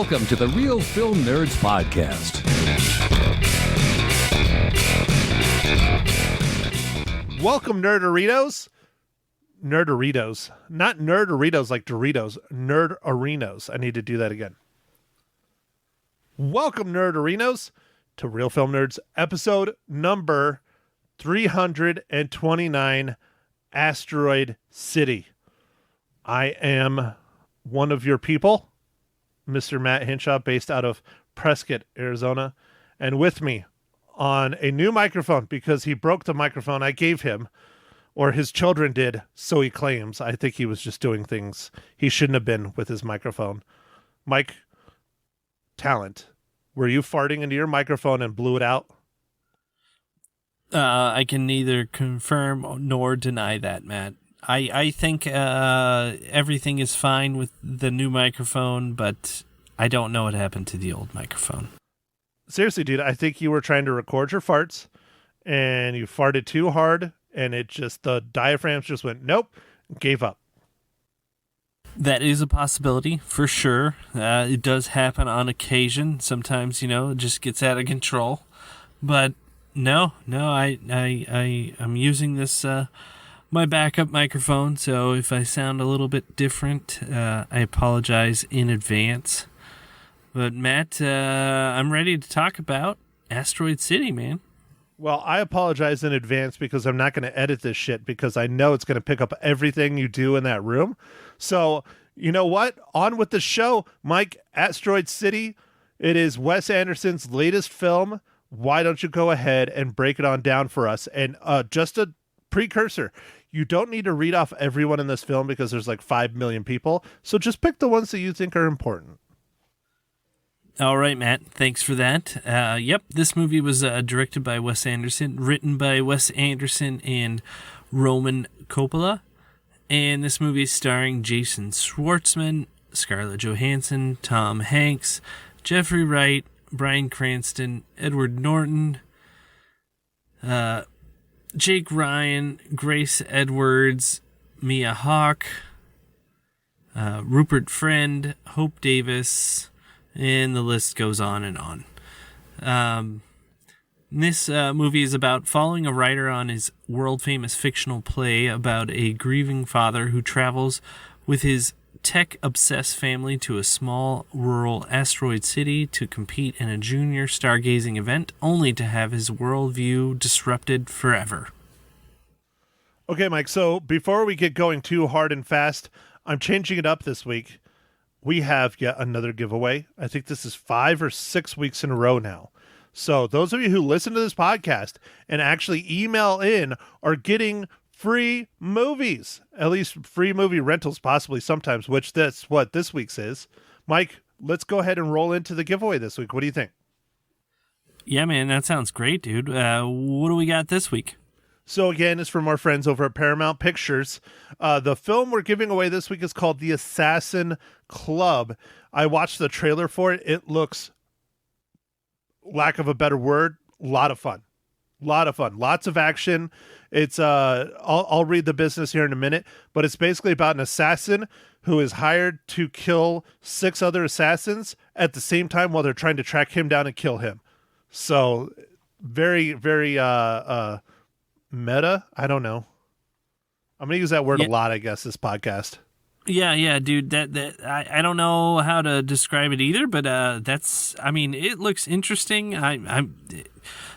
Welcome to the Real Film Nerds Podcast. Welcome, Nerdoritos. Nerdoritos. Not Nerdoritos like Doritos. Nerdorinos. I need to do that again. Welcome, Nerdorinos, to Real Film Nerds, episode number 329, Asteroid City. I am one of your people, Mr. Matt Hinshaw, based out of Prescott, Arizona, and with me on a new microphone because he broke the microphone I gave him, or his children did, so he claims. I think he was just doing things he shouldn't have been with his microphone. Mike, talent, were you farting into your microphone and blew it out? I can neither confirm nor deny that, Matt. I think everything is fine with the new microphone, but I don't know what happened to the old microphone. Seriously, dude, I think you were trying to record your farts, and you farted too hard, and the diaphragms just went, nope, gave up. That is a possibility, for sure. It does happen on occasion. Sometimes, it just gets out of control. But no, I'm using this... my backup microphone, so if I sound a little bit different, I apologize in advance. But Matt, I'm ready to talk about Asteroid City, man. Well, I apologize in advance because I'm not going to edit this shit because I know it's going to pick up everything you do in that room. So, you know what? On with the show, Mike. Asteroid City. It is Wes Anderson's latest film. Why don't you go ahead and break it on down for us? And just a precursor. You don't need to read off everyone in this film because there's like 5 million people. So just pick the ones that you think are important. All right, Matt. Thanks for that. Yep, this movie was directed by Wes Anderson, written by Wes Anderson and Roman Coppola. And this movie is starring Jason Schwartzman, Scarlett Johansson, Tom Hanks, Jeffrey Wright, Bryan Cranston, Edward Norton, Jake Ryan, Grace Edwards, Mia Hawke, Rupert Friend, Hope Davis, and the list goes on and on. This movie is about following a writer on his world-famous fictional play about a grieving father who travels with his tech-obsessed family to a small rural asteroid city to compete in a junior stargazing event, only to have his worldview disrupted forever. Okay, Mike, so before we get going too hard and fast, I'm changing it up this week. We have yet another giveaway. I think this is 5 or 6 weeks in a row now. So those of you who listen to this podcast and actually email in are getting free movies, at least free movie rentals, possibly sometimes, which that's what this week's is. Mike, let's go ahead and roll into the giveaway this week. What do you think? Yeah, man, that sounds great, dude. What do we got this week? So again, it's from our friends over at Paramount Pictures. The film we're giving away this week is called The Assassin Club. I watched the trailer for it. It looks, lack of a better word, a lot of fun. Lots of action. It's I'll read the business here in a minute, but it's basically about an assassin who is hired to kill 6 other assassins at the same time while they're trying to track him down and kill him. So very, very meta. I don't know. I'm gonna use that word a lot, I guess, this podcast. Yeah, dude. That I don't know how to describe it either, but it looks interesting.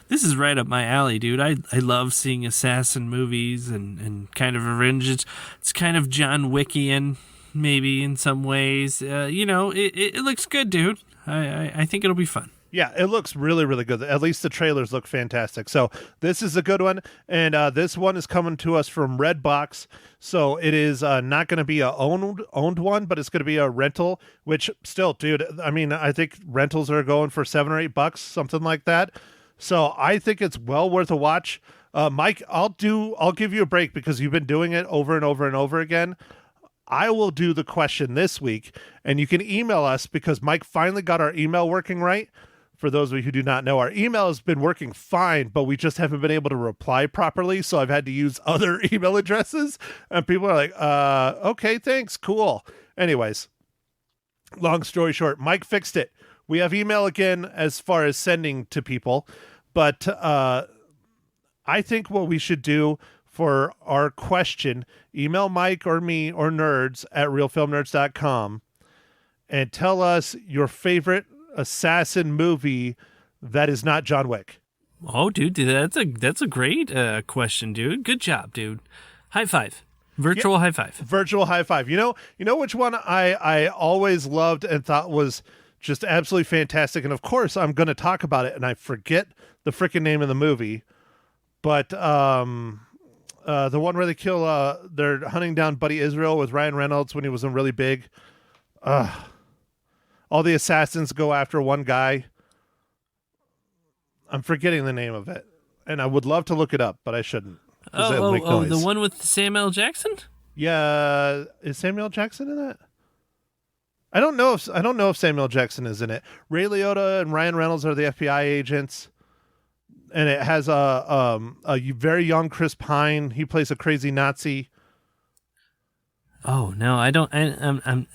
This is right up my alley, dude. I love seeing assassin movies and kind of revenge. It's kind of John Wickian, maybe in some ways. It looks good, dude. I think it'll be fun. Yeah, it looks really, really good. At least the trailers look fantastic. So this is a good one. And this one is coming to us from Redbox. So it is not going to be a owned one, but it's going to be a rental, which still, dude, I mean, I think rentals are going for $7 or $8, something like that. So I think it's well worth a watch. Mike, I'll give you a break because you've been doing it over and over and over again. I will do the question this week, and you can email us because Mike finally got our email working right. For those of you who do not know, our email has been working fine, but we just haven't been able to reply properly. So I've had to use other email addresses, and people are like, okay, thanks. Cool. Anyways, Long story short, Mike fixed it. We have email again as far as sending to people, but I think what we should do for our question, email Mike or me or nerds at realfilmnerds.com and tell us your favorite assassin movie that is not John Wick. Oh, dude, that's a great question, dude. Good job, dude. High five. Virtual high five. Virtual high five. You know which one I always loved and thought was just absolutely fantastic. And of course, I'm going to talk about it, and I forget the freaking name of the movie. But the one where they kill, they're hunting down Buddy Israel with Ryan Reynolds when he was really big. All the assassins go after one guy. I'm forgetting the name of it, and I would love to look it up, but I shouldn't. The one with Samuel L. Jackson? Yeah, is Samuel L. Jackson in that? I don't know if Samuel L. Jackson is in it. Ray Liotta and Ryan Reynolds are the FBI agents, and it has a very young Chris Pine. He plays a crazy Nazi. Oh no, I don't.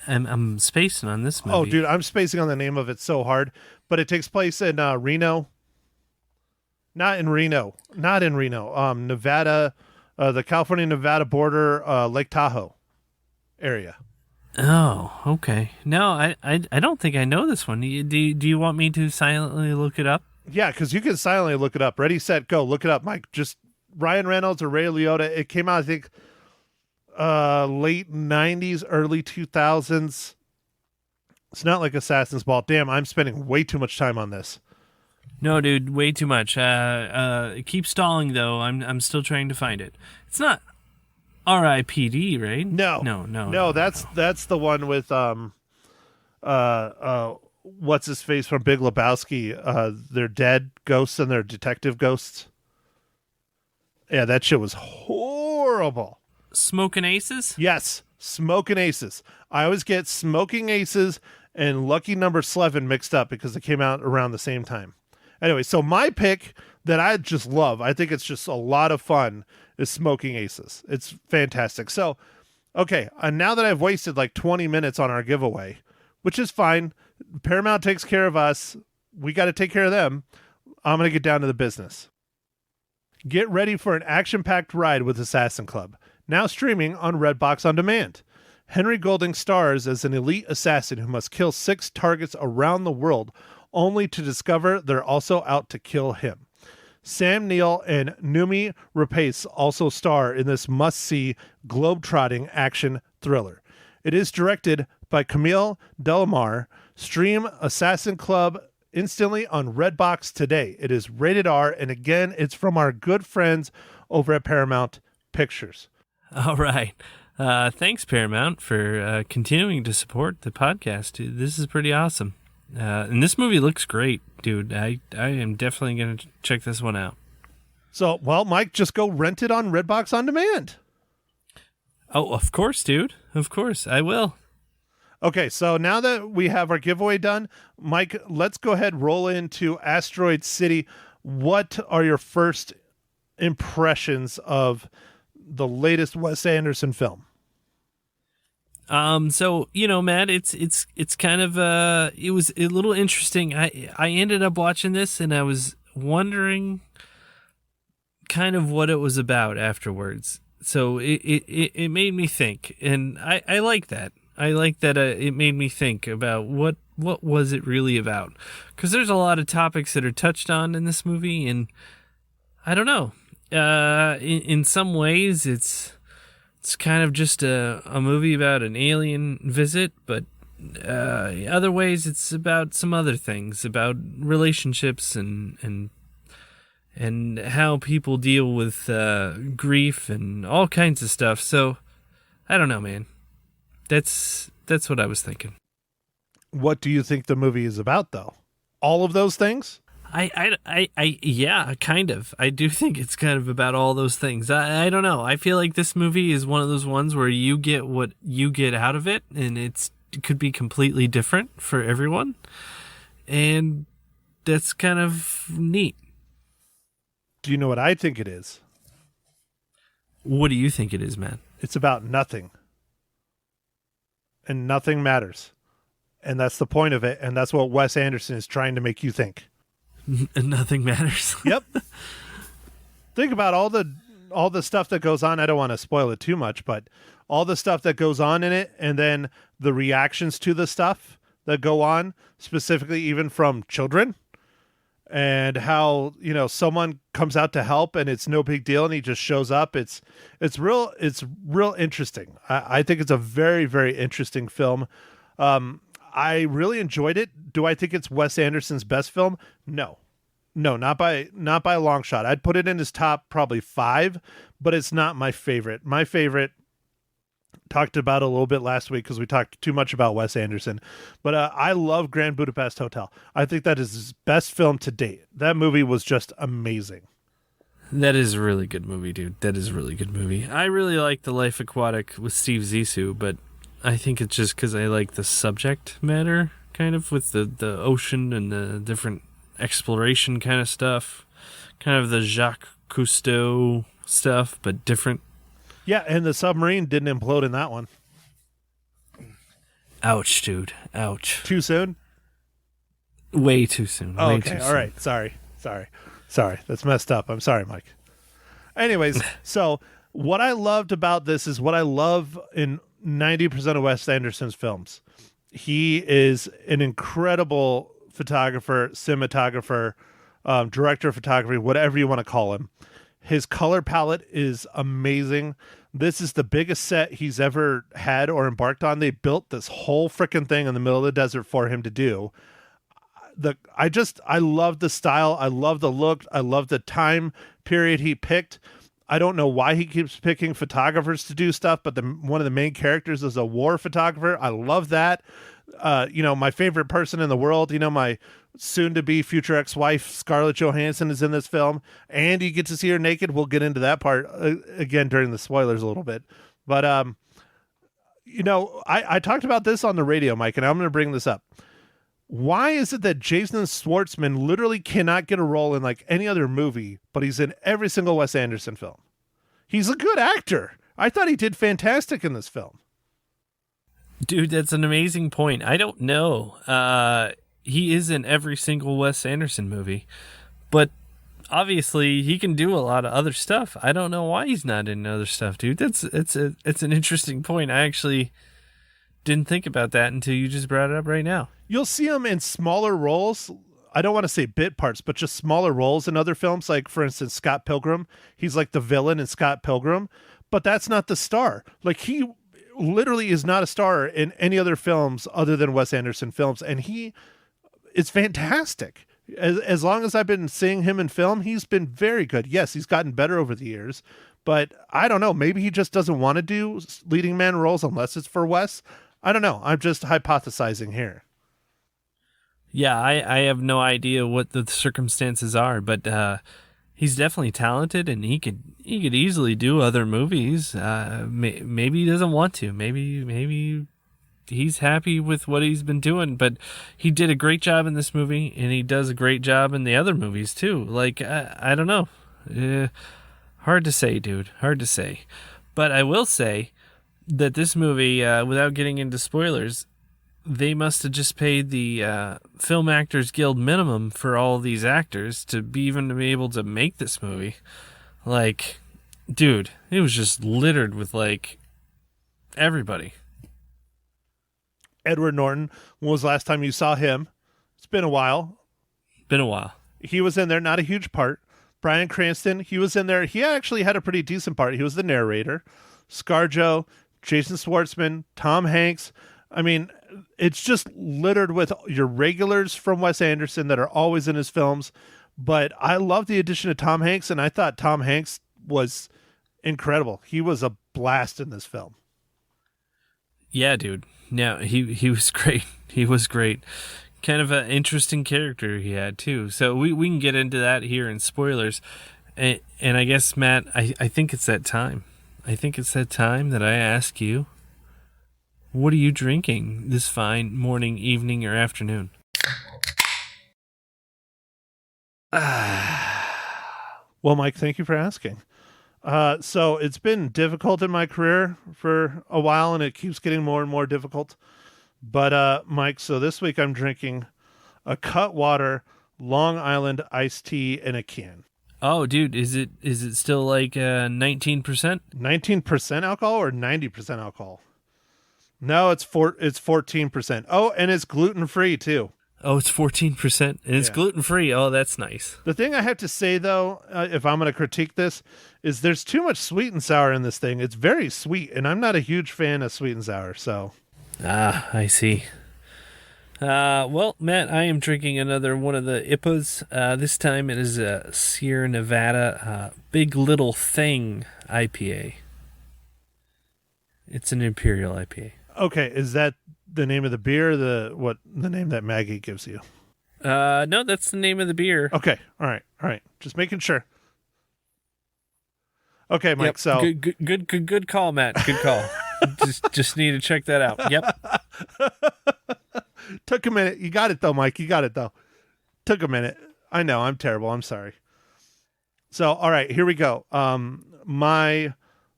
I'm spacing on this movie. Oh, dude, I'm spacing on the name of it so hard. But it takes place in Reno. Not in Reno. Nevada, the California-Nevada border, Lake Tahoe area. Oh, okay. No, I don't think I know this one. Do you want me to silently look it up? Yeah, because you can silently look it up. Ready, set, go. Look it up, Mike. Just Ryan Reynolds or Ray Liotta. It came out, I think, late 90s, early 2000s. It's not like Assassin's Ball. Damn, I'm spending way too much time on this. No, dude, way too much. Keep stalling though. I'm still trying to find it. It's not R.I.P.D., right? No. That's the one with what's his face from Big Lebowski. They're dead ghosts and they're detective ghosts. Yeah, that shit was horrible. Smoking Aces? Yes, Smoking Aces. I always get Smoking Aces and Lucky Number 11 mixed up because they came out around the same time. Anyway, so my pick that I just love, I think it's just a lot of fun, is Smoking Aces. It's fantastic. So, okay, now that I've wasted like 20 minutes on our giveaway, which is fine, Paramount takes care of us. We got to take care of them. I'm going to get down to the business. Get ready for an action-packed ride with Assassin Club, now streaming on Redbox On Demand. Henry Golding stars as an elite assassin who must kill 6 targets around the world, only to discover they're also out to kill him. Sam Neill and Noomi Rapace also star in this must-see globe-trotting action thriller. It is directed by Camille Delamar. Stream Assassin Club instantly on Redbox today. It is rated R, and again, it's from our good friends over at Paramount Pictures. All right. Thanks, Paramount, for continuing to support the podcast, dude. This is pretty awesome. And this movie looks great, dude. I am definitely going to check this one out. So, well, Mike, just go rent it on Redbox On Demand. Oh, of course, dude. Of course, I will. Okay, so now that we have our giveaway done, Mike, let's go ahead and roll into Asteroid City. What are your first impressions of the latest Wes Anderson film? So, Matt, it's kind of, it was a little interesting. I ended up watching this and I was wondering kind of what it was about afterwards. So it made me think, and I like that. I like that it made me think about what was it really about? Because there's a lot of topics that are touched on in this movie, and I don't know. In some ways, it's kind of just a movie about an alien visit, but other ways it's about some other things, about relationships and how people deal with grief and all kinds of stuff. So I don't know, man. That's what I was thinking. What do you think the movie is about, though? All of those things? Yeah, kind of. I do think it's kind of about all those things. I don't know. I feel like this movie is one of those ones where you get what you get out of it, and it could be completely different for everyone. And that's kind of neat. Do you know what I think it is? What do you think it is, man? It's about nothing. And nothing matters. And that's the point of it. And that's what Wes Anderson is trying to make you think. And nothing matters. Yep. Think about all the stuff that goes on. I don't want to spoil it too much, but all the stuff that goes on in it, and then the reactions to the stuff that go on, specifically even from children, and how, someone comes out to help and it's no big deal and he just shows up. It's real interesting. I think it's a very, very interesting film. I really enjoyed it. Do I think it's Wes Anderson's best film? No, not by a long shot. I'd put it in his top probably 5, but it's not my favorite. My favorite, talked about a little bit last week because we talked too much about Wes Anderson, but I love Grand Budapest Hotel. I think that is his best film to date. That movie was just amazing. That is a really good movie, dude. That is a really good movie. I really like The Life Aquatic with Steve Zissou, but I think it's just because I like the subject matter, kind of, with the ocean and the different exploration kind of stuff. Kind of the Jacques Cousteau stuff, but different. Yeah, and the submarine didn't implode in that one. Ouch, dude. Ouch. Too soon? Way too soon. Oh, Way okay. too All soon. right. Sorry. That's messed up. I'm sorry, Mike. Anyways, so what I loved about this is what I love in 90% of Wes Anderson's films. He is an incredible photographer, cinematographer, director of photography, whatever you want to call him. His color palette is amazing. This is the biggest set he's ever had or embarked on. They built this whole freaking thing in the middle of the desert for him to do. I love the style. I love the look. I love the time period he picked. I don't know why he keeps picking photographers to do stuff, but one of the main characters is a war photographer. I love that. My favorite person in the world, my soon-to-be future ex-wife, Scarlett Johansson, is in this film, and you get to see her naked. We'll get into that part again during the spoilers a little bit. But, I talked about this on the radio, Mike, and I'm going to bring this up. Why is it that Jason Schwartzman literally cannot get a role in like any other movie, but he's in every single Wes Anderson film? He's a good actor. I thought he did fantastic in this film. Dude, that's an amazing point. I don't know. He is in every single Wes Anderson movie, but obviously he can do a lot of other stuff. I don't know why he's not in other stuff, dude. It's an interesting point. I actually didn't think about that until you just brought it up right now. You'll see him in smaller roles. I don't want to say bit parts, but just smaller roles in other films. Like, for instance, Scott Pilgrim. He's like the villain in Scott Pilgrim, but that's not the star. Like, he literally is not a star in any other films other than Wes Anderson films, and he is fantastic. As long as I've been seeing him in film, he's been very good. Yes, he's gotten better over the years, but I don't know. Maybe he just doesn't want to do leading man roles unless it's for Wes. I don't know. I'm just hypothesizing here. Yeah, I have no idea what the circumstances are, but he's definitely talented, and he could easily do other movies. Maybe he doesn't want to. Maybe he's happy with what he's been doing, but he did a great job in this movie, and he does a great job in the other movies too. Like, I don't know. Hard to say, dude. Hard to say. But I will say that this movie, without getting into spoilers, they must have just paid the Film Actors Guild minimum for all these actors to be able to make this movie. Like, dude, it was just littered with, like, everybody. Edward Norton, when was the last time you saw him? It's been a while. He was in there, not a huge part. Bryan Cranston, he was in there. He actually had a pretty decent part. He was the narrator. ScarJo, Jason Schwartzman, Tom Hanks. I mean, it's just littered with your regulars from Wes Anderson that are always in his films. But I love the addition of Tom Hanks, and I thought Tom Hanks was incredible. He was a blast in this film. Yeah, dude. No, he was great. He was great. Kind of an interesting character he had, too. So we can get into that here in spoilers. And I guess, Matt, I think it's that time. I think it's that time that I ask you, what are you drinking this fine morning, evening, or afternoon? Well, Mike, thank you for asking. So it's been difficult in my career for a while, and it keeps getting more and more difficult. But Mike, so this week I'm drinking a Cutwater Long Island iced tea in a can. Oh, dude, is it still like 19%? 19% alcohol or 90% alcohol? No, it's 14%. Oh, and it's gluten-free too. Oh, it's 14%, and it's gluten-free. Oh, that's nice. The thing I have to say, though, if I'm going to critique this, is there's too much sweet and sour in this thing. It's very sweet, and I'm not a huge fan of sweet and sour, so. Ah, I see. Well, Matt, I am drinking another one of the IPAs. This time it is a Sierra Nevada Big Little Thing IPA. It's an Imperial IPA. Okay, is that the name of the beer or the name that Maggie gives you? No, that's the name of the beer. Okay, all right. Just making sure. Okay, Mike, Yep. so. Good call, Matt. Good call. just need to check that out. Yep. Took a minute. You got it, though, Mike. You got it, though. Took a minute. I know, I'm terrible. I'm sorry. So, all right, here we go. My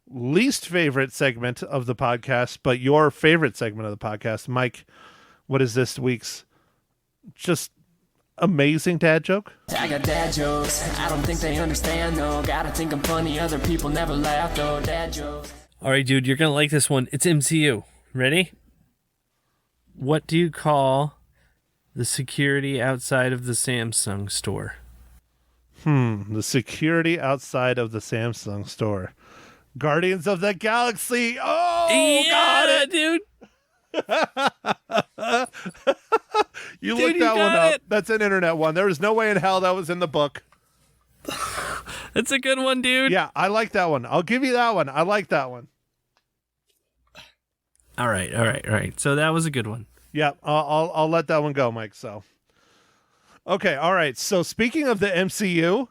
least favorite segment of the podcast, but your favorite segment of the podcast. Mike, what is this week's just amazing dad joke? I got dad jokes. I don't think they understand, though. Gotta think I'm funny. Other people never laugh, though. Dad jokes. All right, dude, you're going to like this one. It's MCU. Ready? What do you call the security outside of the Samsung store? The security outside of the Samsung store. Guardians of the Galaxy. Oh, yeah, got it, dude. You Dude, looked you that one got up. it. That's an internet one. There was no way in hell that was in the book. That's a good one, dude. Yeah, I like that one. I'll give you that one. I like that one. All right. So that was a good one. Yeah, I'll let that one go, Mike. So, okay, all right. So speaking of the MCU,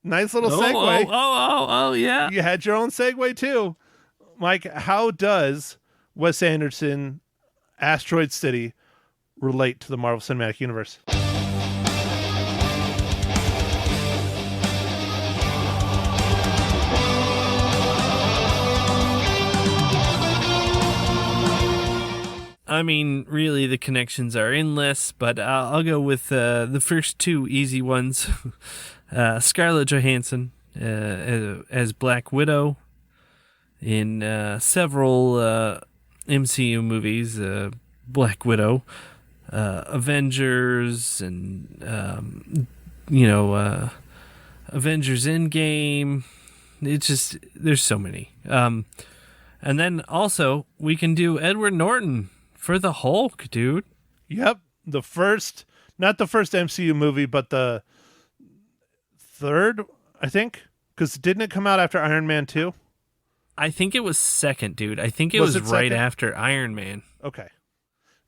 nice little segue. Oh, yeah. You had your own segue too, Mike. How does Wes Anderson Asteroid City relate to the Marvel Cinematic Universe? I mean, really, the connections are endless, but I'll go with the first two easy ones. Scarlett Johansson as Black Widow in several MCU movies. Black Widow, Avengers, and Avengers Endgame. It's just, there's so many. And then also we can do Edward Norton for the Hulk, dude. Yep, not the first MCU movie, but the third, I think, because didn't it come out after Iron Man 2? I think it was second, dude. I think it Was was it right second? after Iron Man. Okay.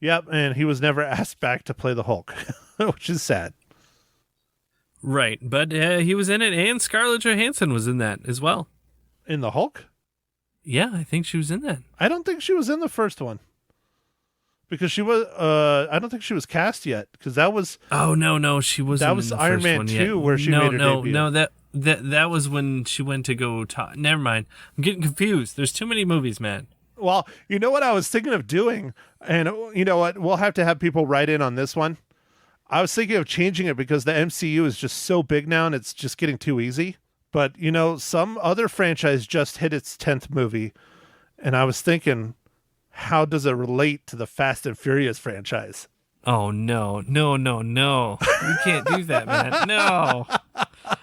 Yep, and he was never asked back to play the Hulk, which is sad. Right, but he was in it, and Scarlett Johansson was in that as well. In the Hulk? Yeah, I think she was in that. I don't think she was in the first one. Because she was, I don't think she was cast yet. Because that was. Oh no, she wasn't. That was in the Iron first Man one 2 yet. where she made her debut. No, that was when she went to go talk. Never mind. I'm getting confused. There's too many movies, man. Well, you know what I was thinking of doing, and you know what? We'll have to have people write in on this one. I was thinking of changing it because the MCU is just so big now, and it's just getting too easy. But some other franchise just hit its 10th movie, and I was thinking, how does it relate to the Fast and Furious franchise? Oh no! We can't do that, man. No,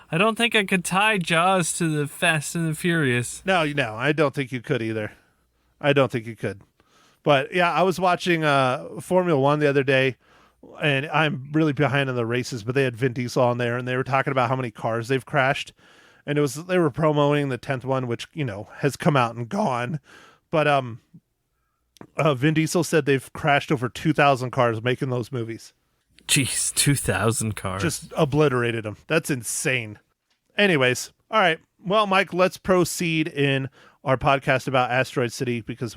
I don't think I could tie Jaws to the Fast and the Furious. No, I don't think you could either. I don't think you could. But yeah, I was watching Formula One the other day, and I'm really behind on the races, but they had Vin Diesel on there, and they were talking about how many cars they've crashed, and they were promoting the 10th one, which has come out and gone, but Vin Diesel said they've crashed over 2,000 cars making those movies. Jeez, 2,000 cars. Just obliterated them. That's insane. Anyways, all right. Well, Mike, let's proceed in our podcast about Asteroid City because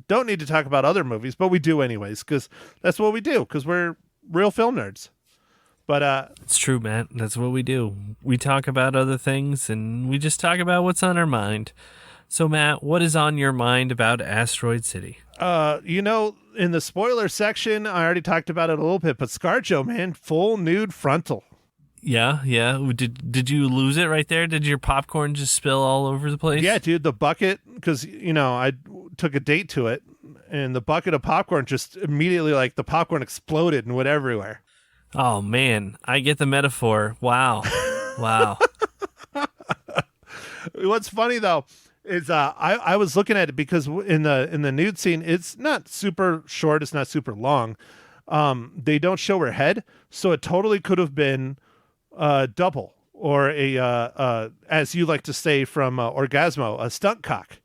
don't need to talk about other movies, but we do anyways because that's what we do because we're real film nerds. But it's true, Matt. That's what we do. We talk about other things and we just talk about what's on our mind. So, Matt, what is on your mind about Asteroid City? In the spoiler section, I already talked about it a little bit, but ScarJo, man, full nude frontal. Yeah. Did you lose it right there? Did your popcorn just spill all over the place? Yeah, dude, the bucket, because, I took a date to it, and the bucket of popcorn just immediately, like, the popcorn exploded and went everywhere. Oh, man, I get the metaphor. Wow. Wow. What's funny, though, is I was looking at it because in the nude scene, it's not super short, it's not super long. They don't show her head, so it totally could have been double, or a as you like to say from Orgasmo, a stunt cock.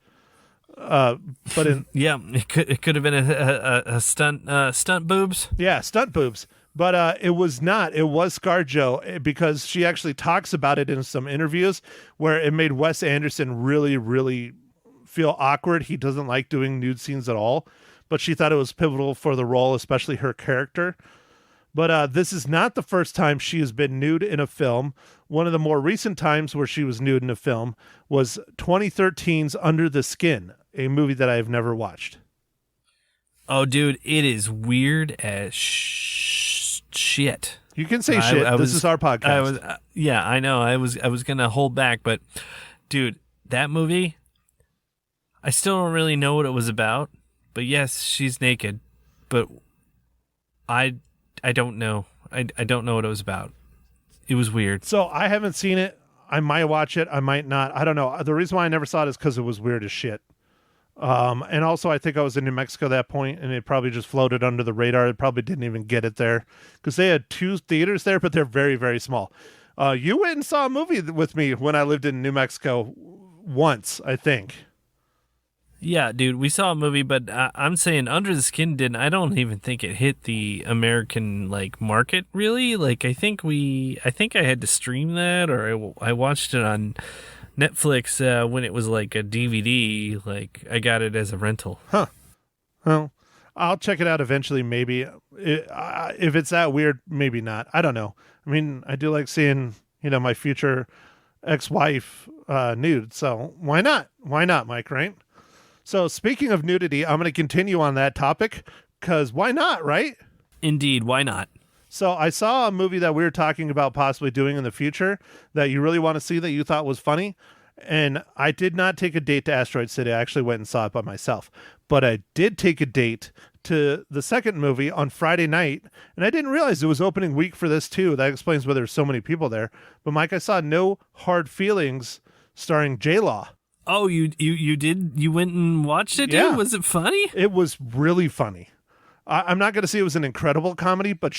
But yeah, it could have been a stunt boobs. Yeah, stunt boobs. But it was not. It was ScarJo, because she actually talks about it in some interviews where it made Wes Anderson really, really feel awkward. He doesn't like doing nude scenes at all, but she thought it was pivotal for the role, especially her character. But this is not the first time she has been nude in a film. One of the more recent times where she was nude in a film was 2013's Under the Skin, a movie that I have never watched. Oh, dude, it is weird as shit. You can say shit. This is our podcast. Yeah, I know. I was gonna hold back, but dude, that movie, I still don't really know what it was about. But yes, she's naked, but I don't know. I don't know what it was about. It was weird. So I haven't seen it. I might watch it. I might not. I don't know. The reason why I never saw it is because it was weird as shit. And also I think I was in New Mexico at that point, and it probably just floated under the radar. It probably didn't even get it there because they had 2 theaters there, but they're very, very small. You went and saw a movie with me when I lived in New Mexico once, I think. Yeah, dude, we saw a movie, but I'm saying Under the Skin didn't. I don't even think it hit the American market really. I think I had to stream that, or I watched it on Netflix when it was a DVD. I got it as a rental. Huh. Well, I'll check it out eventually. Maybe if it's that weird, maybe not. I don't know. I mean, I do like seeing my future ex-wife nude. So why not? Why not, Mike? Right? So speaking of nudity, I'm going to continue on that topic because why not, right? Indeed, why not? So I saw a movie that we were talking about possibly doing in the future that you really want to see that you thought was funny. And I did not take a date to Asteroid City. I actually went and saw it by myself. But I did take a date to the second movie on Friday night. And I didn't realize it was opening week for this too. That explains why there's so many people there. But Mike, I saw No Hard Feelings starring J-Law. Oh, you did? You went and watched it, dude? Yeah. Was it funny? It was really funny. I'm not going to say it was an incredible comedy, but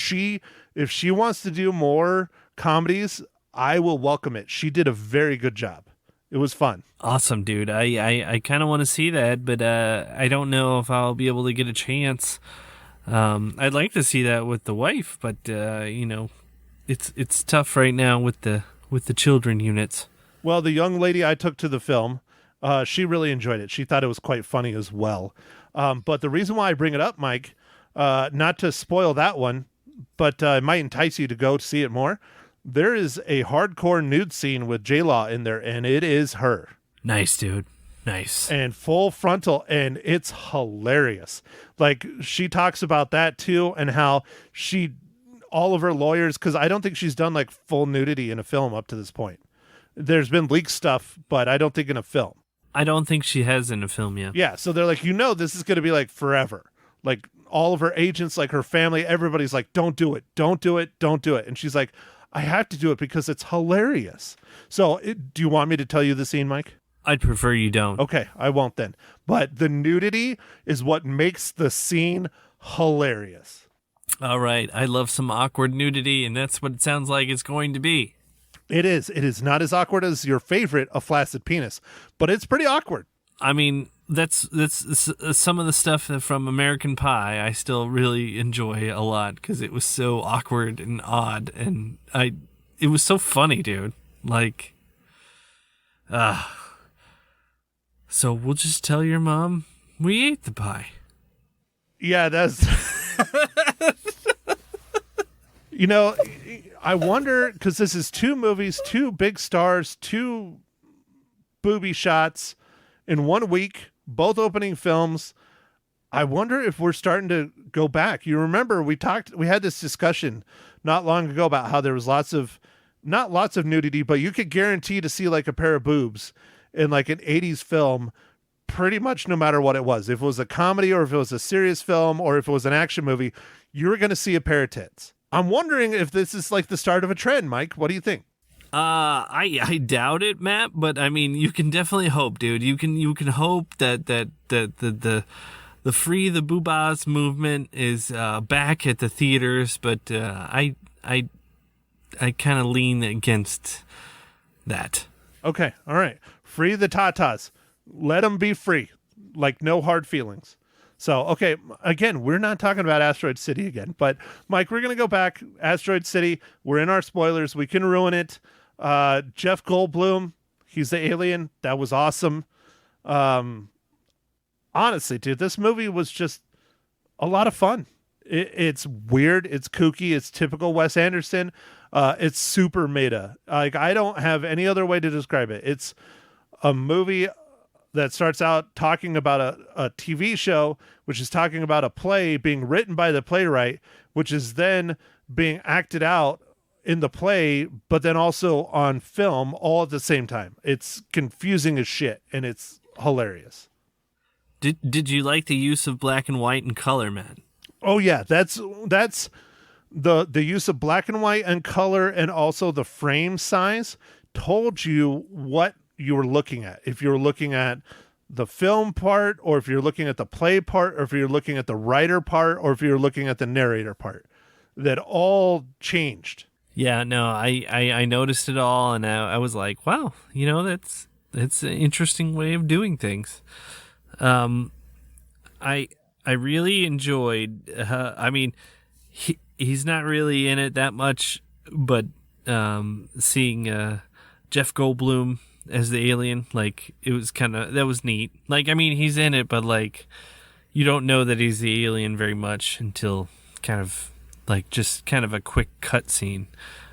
if she wants to do more comedies, I will welcome it. She did a very good job. It was fun. Awesome, dude. I kind of want to see that, but I don't know if I'll be able to get a chance. I'd like to see that with the wife, but it's tough right now with the children units. Well, the young lady I took to the film, she really enjoyed it. She thought it was quite funny as well. But the reason why I bring it up, Mike, not to spoil that one, but it might entice you to go to see it more. There is a hardcore nude scene with J-Law in there, and it is her. Nice, dude. Nice. And full frontal, and it's hilarious. She talks about that too, and how all of her lawyers, because I don't think she's done full nudity in a film up to this point. There's been leaked stuff, but I don't think in a film. I don't think she has in a film yet. Yeah, so they're this is going to be forever. All of her agents, her family, everybody's don't do it, don't do it, don't do it. And she's like, I have to do it because it's hilarious. So do you want me to tell you the scene, Mike? I'd prefer you don't. Okay, I won't then. But the nudity is what makes the scene hilarious. All right, I love some awkward nudity, and that's what it sounds like it's going to be. It is. It is not as awkward as your favorite, A Flaccid Penis, but it's pretty awkward. I mean, that's some of the stuff from American Pie I still really enjoy a lot because it was so awkward and odd, and it was so funny, dude. So we'll just tell your mom we ate the pie. Yeah, that's... I wonder, because this is 2 movies, 2 big stars, 2 booby shots, in 1 week, both opening films. I wonder if we're starting to go back. You remember we had this discussion not long ago about how there was not lots of nudity, but you could guarantee to see like a pair of boobs in like an 80s film pretty much no matter what it was. If it was a comedy or if it was a serious film or if it was an action movie, you were going to see a pair of tits. I'm wondering if this is like the start of a trend, Mike. What do you think? I doubt it, Matt, but I mean, you can definitely hope, dude. You can hope that the Free the Boobas movement is back at the theaters, but I kind of lean against that. Okay, all right. Free the tatas. Let them be free. Like, no hard feelings. So, okay, again, we're not talking about Asteroid City again, but Mike, we're going to go back. Asteroid City, we're in our spoilers. We can ruin it. Jeff Goldblum, he's the alien. That was awesome. Honestly, dude, this movie was just a lot of fun. It's weird. It's kooky. It's typical Wes Anderson. It's super meta. Like, I don't have any other way to describe it. It's a movie that starts out talking about a TV show, which is talking about a play being written by the playwright, which is then being acted out in the play, but then also on film all at the same time. It's confusing as shit, and it's hilarious. Did you like the use of black and white and color, man? Oh yeah, that's the use of black and white and color, and also the frame size told you what you were looking at. If you're looking at the film part, or if you're looking at the play part, or if you're looking at the writer part, or if you're looking at the narrator part, that all changed. Yeah, no, I noticed it all, and I was like, wow, that's an interesting way of doing things. I really enjoyed. I mean, he's not really in it that much, but seeing Jeff Goldblum as the alien, like, it was that was neat. Like, I mean, he's in it, but like, you don't know that he's the alien very much until just a quick cut scene.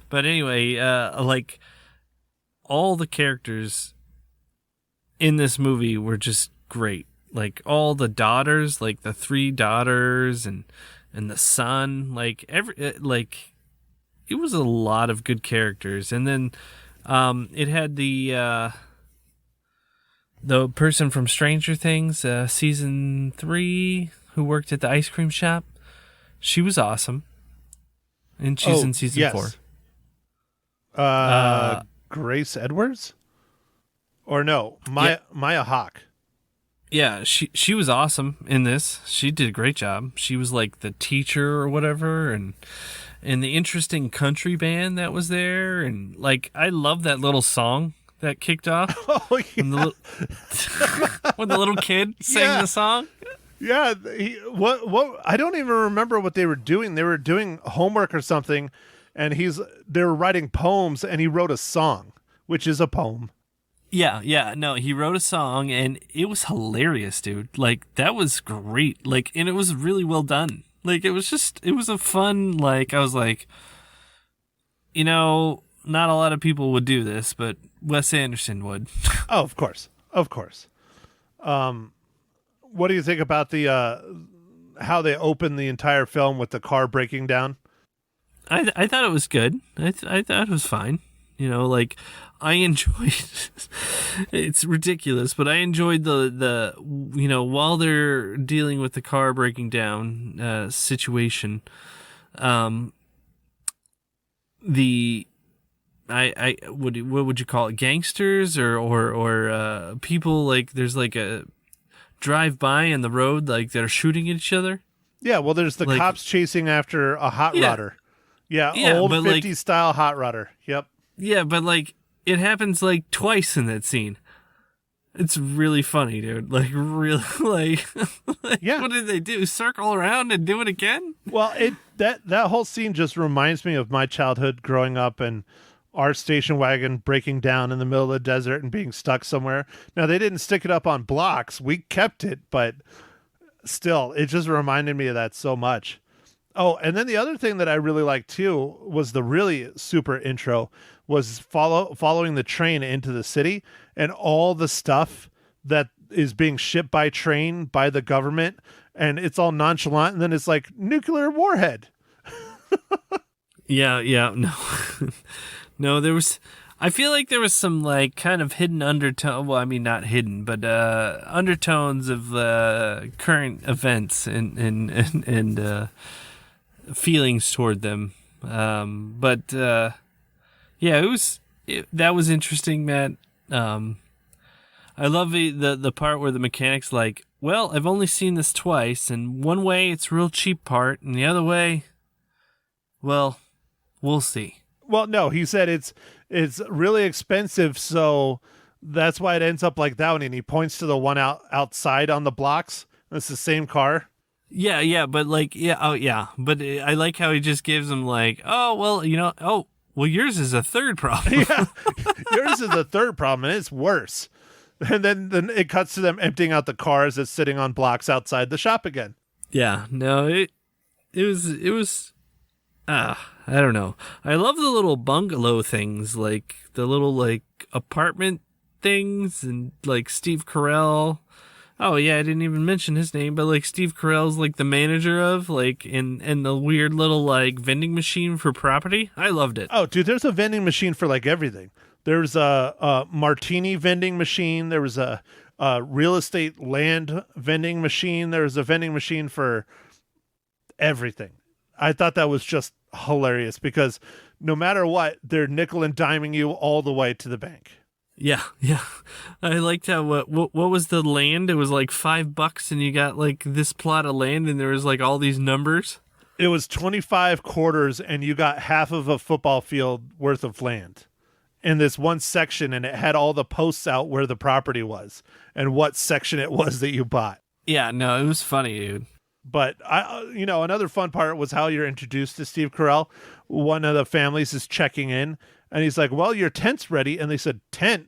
But anyway, like, all the characters in this movie were just great. Like, all the daughters, like the 3 daughters and the son, like it was a lot of good characters. And then it had the person from Stranger Things, season 3, who worked at the ice cream shop. She was awesome. And she's in season 4. Grace Edwards? Or no, Maya Hawke. Yeah, she was awesome in this. She did a great job. She was like the teacher or whatever, and the interesting country band that was there, and like, I love that little song that kicked off. Oh yeah, when the little kid sang the song. Yeah, what? I don't even remember what they were doing. They were doing homework or something, and they were writing poems, and he wrote a song, which is a poem. Yeah, no, he wrote a song, and it was hilarious, dude. Like, that was great. Like, and it was really well done. Like, it was a fun, like, I was like, not a lot of people would do this, but Wes Anderson would. Oh, of course. What do you think about the how they opened the entire film with the car breaking down? I thought it was good. I thought it was fine. Like, I enjoyed it's ridiculous, but I enjoyed the while they're dealing with the car breaking down situation, what would you call it, gangsters or people, like, there's like a drive by in the road, like, that are shooting at each other. Yeah, well, there's the cops chasing after a hot rodder. Yeah, old 50s style hot rodder. Yep. Yeah, but like, it happens like twice in that scene. It's really funny, dude. Like, really, like, yeah. What did they do? Circle around and do it again? Well, that whole scene just reminds me of my childhood growing up and our station wagon breaking down in the middle of the desert and being stuck somewhere. Now, they didn't stick it up on blocks. We kept it, but still, it just reminded me of that so much. Oh, and then the other thing that I really liked too was the really super intro was following the train into the city and all the stuff that is being shipped by train by the government, and it's all nonchalant, and then it's like nuclear warhead. Yeah, no. No, I feel like there was some like kind of hidden undertone. Well, I mean, not hidden, but undertones of current events and feelings toward them. But yeah, that was interesting, Matt. I love the part where the mechanic's like, well, I've only seen this twice, and one way it's a real cheap part, and the other way, well, we'll see. Well, no, he said it's really expensive, so that's why it ends up like that one. And he points to the one outside on the blocks. It's the same car. Yeah, but like, but I like how he just gives him like, oh, well, yours is a third problem. Yeah, yours is a third problem, and it's worse. And then it cuts to them emptying out the cars that's sitting on blocks outside the shop again. Yeah, no, it was. I don't know. I love the little bungalow things, like the little like apartment things, and like Steve Carell. Oh yeah, I didn't even mention his name, but like Steve Carell's like the manager of like and the weird little like vending machine for property. I loved it. Oh, dude, there's a vending machine for like everything. There's a martini vending machine. There was a real estate land vending machine. There was a vending machine for everything. I thought that was just hilarious because no matter what, they're nickel and diming you all the way to the bank. Yeah. I liked how what was the land? It was like $5 and you got like this plot of land and there was like all these numbers. It was 25 quarters and you got half of a football field worth of land in this one section, and it had all the posts out where the property was and what section it was that you bought. Yeah, no, it was funny, dude. But another fun part was how you're introduced to Steve Carell. One of the families is checking in, and he's like, "Well, your tent's ready." And they said, "Tent?"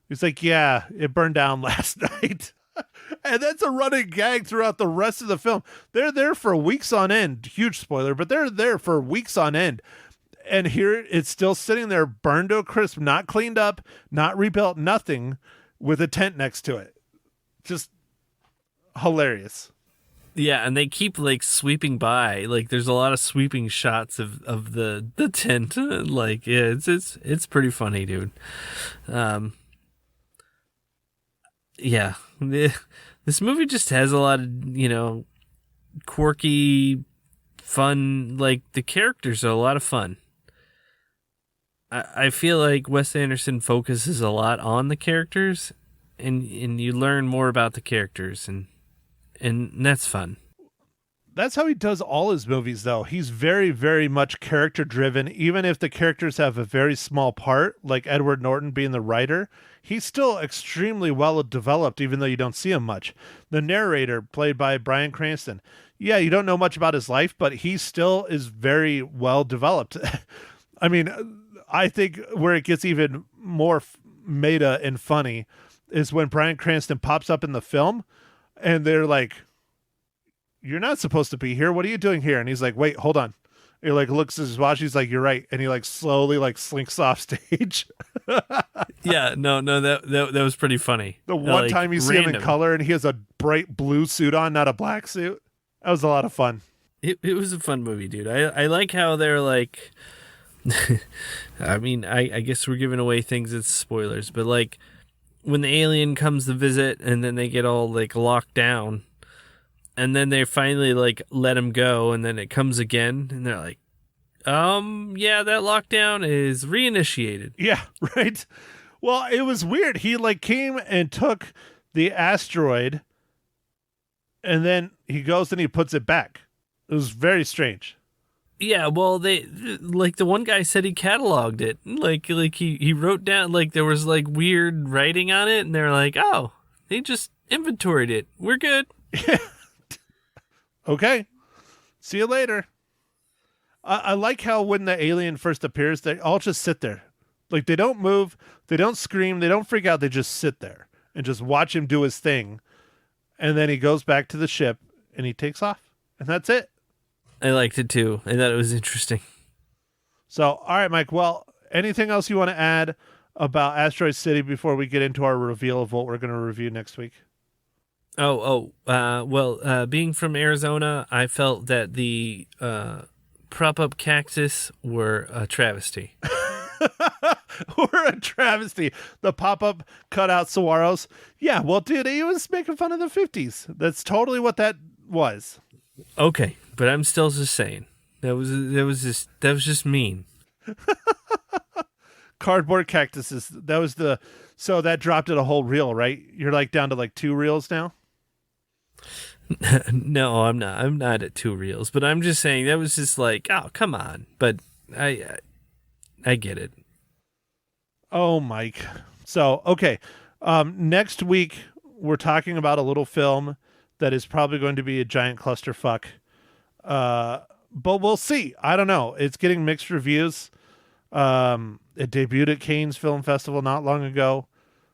He's like, "Yeah, it burned down last night." And that's a running gag throughout the rest of the film. They're there for weeks on end. Huge spoiler, but they're there for weeks on end. And here it's still sitting there, burned to a crisp, not cleaned up, not rebuilt, nothing, with a tent next to it. Just hilarious. Yeah, and they keep like sweeping by. Like there's a lot of sweeping shots of the tent. Like, yeah, it's pretty funny, dude. Yeah. This movie just has a lot of, quirky, fun, like the characters are a lot of fun. I feel like Wes Anderson focuses a lot on the characters and you learn more about the characters and that's fun. That's how he does all his movies, though. He's very, very much character driven. Even if the characters have a very small part, like Edward Norton being the writer, he's still extremely well developed, even though you don't see him much. The narrator, played by Bryan Cranston. Yeah, you don't know much about his life, but he still is very well developed. I mean, I think where it gets even more meta and funny is when Bryan Cranston pops up in the film and they're like, "You're not supposed to be here. What are you doing here?" And he's like, "Wait, hold on." He like looks at his watch. He's like, "You're right." And he like slowly like slinks off stage. Yeah, no, that was pretty funny. The one like, time you see him in color and he has a bright blue suit on, not a black suit. That was a lot of fun. It was a fun movie, dude. I like how they're like, I mean, I guess we're giving away things as spoilers, but like when the alien comes to visit and then they get all like locked down and then they finally like let him go and then it comes again and they're like, yeah, that lockdown is reinitiated. Yeah, right. Well, it was weird. He like came and took the asteroid and then he goes and he puts it back. It was very strange. Yeah, well, they like the one guy said he cataloged it. Like he wrote down like there was like weird writing on it, and they're like, "Oh, they just inventoried it. We're good." Okay, see you later. I like how when the alien first appears, they all just sit there, like they don't move, they don't scream, they don't freak out. They just sit there and just watch him do his thing, and then he goes back to the ship and he takes off, and that's it. I liked it too. I thought it was interesting. So, all right, Mike. Well, anything else you want to add about Asteroid City before we get into our reveal of what we're going to review next week? Being from Arizona, I felt that the prop-up cactus were a travesty. We're a travesty. The pop-up cutout saguaros. Yeah, well, dude, he was making fun of the 50s. That's totally what that was. Okay, but I'm still just saying that was just mean. Cardboard cactuses. So that dropped it a whole reel, right? You're like down to like 2 reels now. No, I'm not. I'm not at 2 reels, but I'm just saying that was just like, oh, come on. But I get it. Oh, Mike. So, okay. Next week, we're talking about a little film that is probably going to be a giant clusterfuck. But we'll see. I don't know. It's getting mixed reviews. It debuted at Cannes Film Festival not long ago.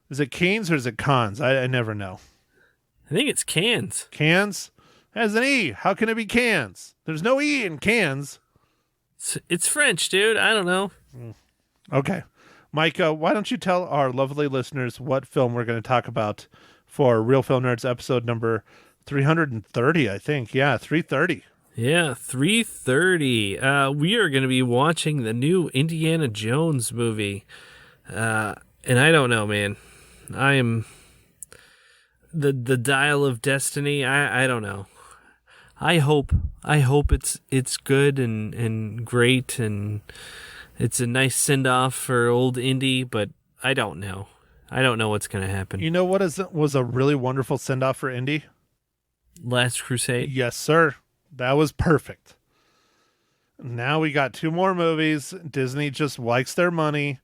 Is it Cannes or is it Cannes? I never know. I think it's Cannes. Cannes? Has an E. How can it be Cannes? There's no E in Cannes. It's French, dude. I don't know. Okay. Mike, why don't you tell our lovely listeners what film we're going to talk about for Real Film Nerds episode number 330, I think. Yeah, 330. Yeah, 330. We are going to be watching the new Indiana Jones movie. And I don't know, man. I am... The Dial of Destiny, I don't know. I hope it's good and great and it's a nice send off for old Indy, but I don't know. I don't know what's going to happen. You know what was a really wonderful send off for Indy? Last Crusade? Yes, sir. That was perfect. Now we got 2 more movies. Disney just likes their money.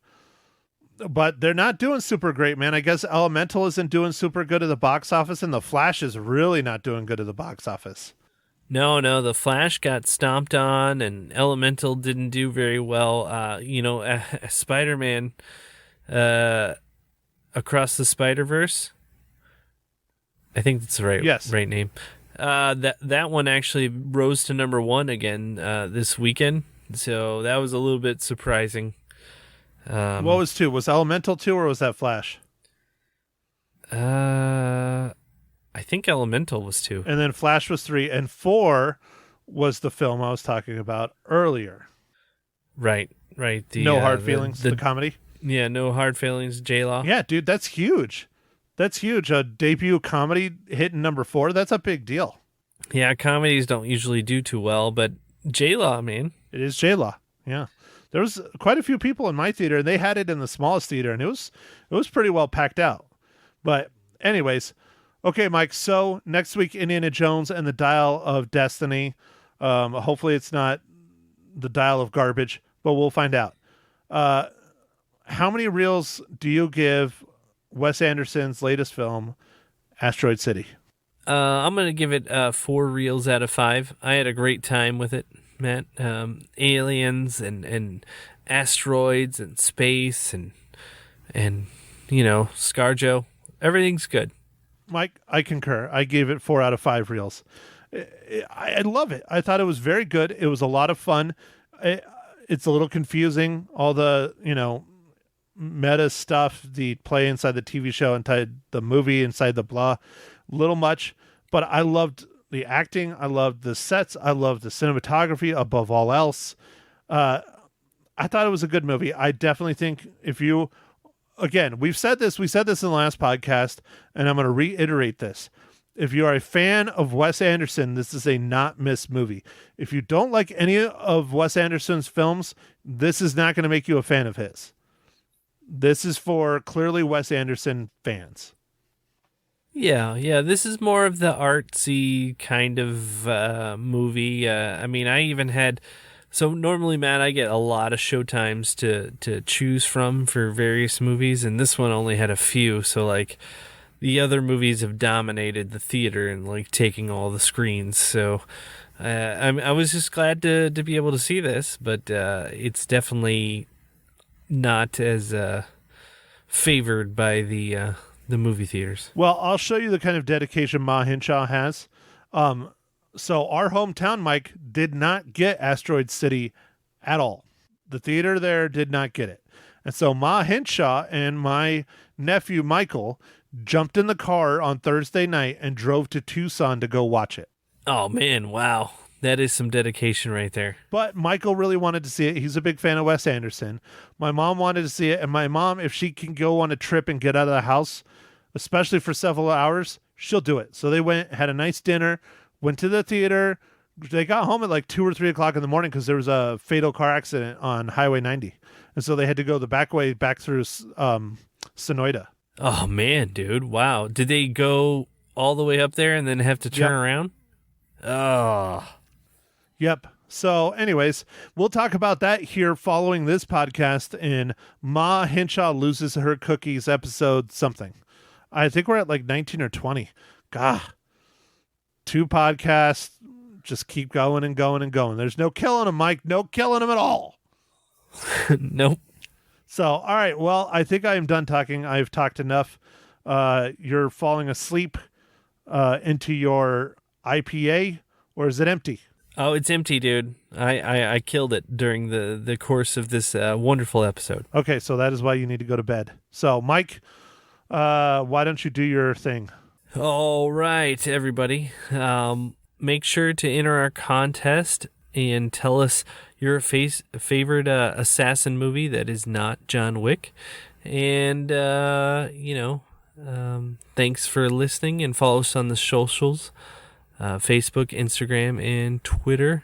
But they're not doing super great, man. I guess Elemental isn't doing super good at the box office, and The Flash is really not doing good at the box office. No, The Flash got stomped on, and Elemental didn't do very well. Spider-Man Across the Spider-Verse, I think that's the right name. That one actually rose to number 1 again this weekend, so that was a little bit surprising. What was 2? Was Elemental 2 or was that Flash? I think Elemental was 2. And then Flash was 3. And 4 was the film I was talking about earlier. Right. No Hard Feelings, the comedy? Yeah, No Hard Feelings, J-Law. Yeah, dude, that's huge. That's huge. A debut comedy hitting number 4, that's a big deal. Yeah, comedies don't usually do too well, but J-Law, man. It is J-Law, yeah. There was quite a few people in my theater, and they had it in the smallest theater, and it was pretty well packed out. But anyways, okay, Mike, so next week, Indiana Jones and the Dial of Destiny. Hopefully it's not the Dial of Garbage, but we'll find out. How many reels do you give Wes Anderson's latest film, Asteroid City? I'm going to give it 4 reels out of 5. I had a great time with it, Matt. Aliens and asteroids and space and ScarJo. Everything's good. Mike, I concur. I gave it 4 out of 5 reels. I love it. I thought it was very good. It was a lot of fun. It's a little confusing. All the, meta stuff, the play inside the TV show, inside the movie, inside the blah, little much. But I loved the acting. I loved the sets. I loved the cinematography above all else. I thought it was a good movie. I definitely think again, we said this in the last podcast, and I'm going to reiterate this. If you are a fan of Wes Anderson, this is a not miss movie. If you don't like any of Wes Anderson's films, this is not going to make you a fan of his. This is for clearly Wes Anderson fans. Yeah. This is more of the artsy kind of movie. I even had... So normally, Matt, I get a lot of showtimes to choose from for various movies, and this one only had a few. So, the other movies have dominated the theater and, taking all the screens. So I was just glad to be able to see this, but it's definitely not as favored by the movie theaters. Well, I'll show you the kind of dedication Ma Hinshaw has. So our hometown, Mike, did not get Asteroid City at all. The theater there did not get it. And so Ma Hinshaw and my nephew Michael jumped in the car on Thursday night and drove to Tucson to go watch it. Oh, man, wow. That is some dedication right there. But Michael really wanted to see it. He's a big fan of Wes Anderson. My mom wanted to see it, and my mom, if she can go on a trip and get out of the house, especially for several hours, she'll do it. So they went, had a nice dinner, went to the theater. They got home at like 2 or 3 o'clock in the morning because there was a fatal car accident on Highway 90. And so they had to go the back way back through Sonoyta. Oh, man, dude. Wow. Did they go all the way up there and then have to turn around? Oh. Yep. So anyways, we'll talk about that here following this podcast in Ma Hinshaw Loses Her Cookies episode something. I think we're at like 19 or 20. God. 2 podcasts. Just keep going and going and going. There's no killing them, Mike. No killing them at all. Nope. So, all right. Well, I think I am done talking. I've talked enough. You're falling asleep into your IPA, or is it empty? Oh, it's empty, dude. I killed it during the course of this wonderful episode. Okay, so that is why you need to go to bed. So, Mike, why don't you do your thing? All right, everybody. Make sure to enter our contest and tell us your favorite assassin movie that is not John Wick. And, thanks for listening, and follow us on the socials. Facebook, Instagram, and Twitter.